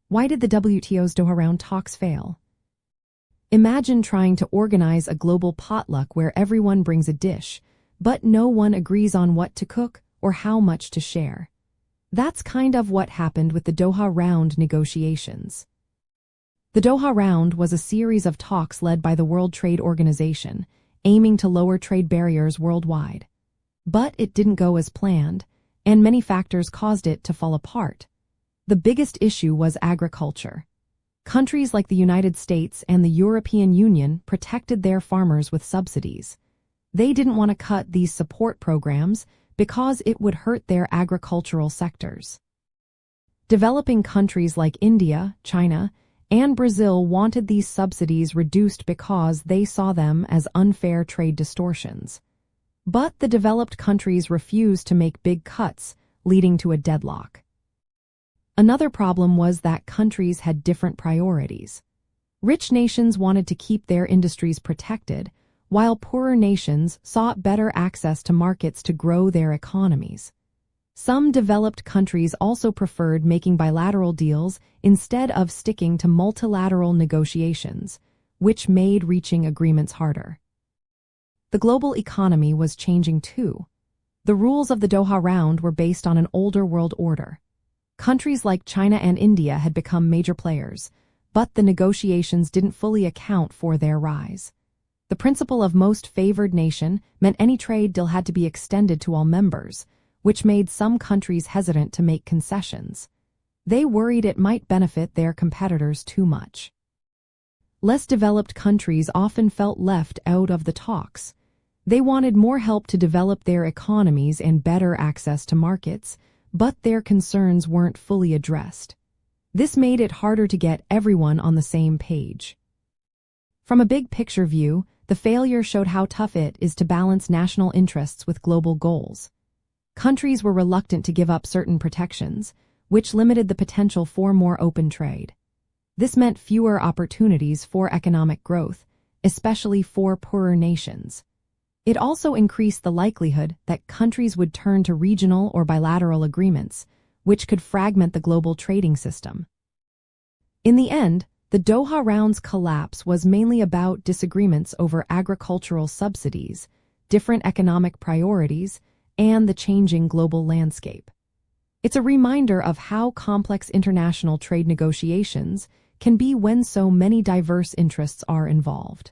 Why did the WTO's Doha round talks fail? Imagine trying to organize a global potluck where everyone brings a dish, but no one agrees on what to cook or how much to share. That's kind of what happened with the Doha round negotiations. The Doha round was a series of talks led by the World Trade Organization, aiming to lower trade barriers worldwide. But it didn't go as planned, and many factors caused it to fall apart. The biggest issue was agriculture. Countries like the United States and the European Union protected their farmers with subsidies. They didn't want to cut these support programs because it would hurt their agricultural sectors. Developing countries like India, China, and Brazil wanted these subsidies reduced because they saw them as unfair trade distortions. But the developed countries refused to make big cuts, leading to a deadlock. Another problem was that countries had different priorities. Rich nations wanted to keep their industries protected, while poorer nations sought better access to markets to grow their economies. Some developed countries also preferred making bilateral deals instead of sticking to multilateral negotiations, which made reaching agreements harder. The global economy was changing too. The rules of the Doha round were based on an older world order. Countries like China and India had become major players, but the negotiations didn't fully account for their rise. The principle of most favored nation meant any trade deal had to be extended to all members, which made some countries hesitant to make concessions. They worried it might benefit their competitors too much. Less developed countries often felt left out of the talks. They wanted more help to develop their economies and better access to markets, but their concerns weren't fully addressed. This made it harder to get everyone on the same page. From a big picture view, the failure showed how tough it is to balance national interests with global goals. Countries were reluctant to give up certain protections, which limited the potential for more open trade. This meant fewer opportunities for economic growth, especially for poorer nations. It also increased the likelihood that countries would turn to regional or bilateral agreements, which could fragment the global trading system. In the end, the Doha round's collapse was mainly about disagreements over agricultural subsidies, different economic priorities, and the changing global landscape. It's a reminder of how complex international trade negotiations can be when so many diverse interests are involved.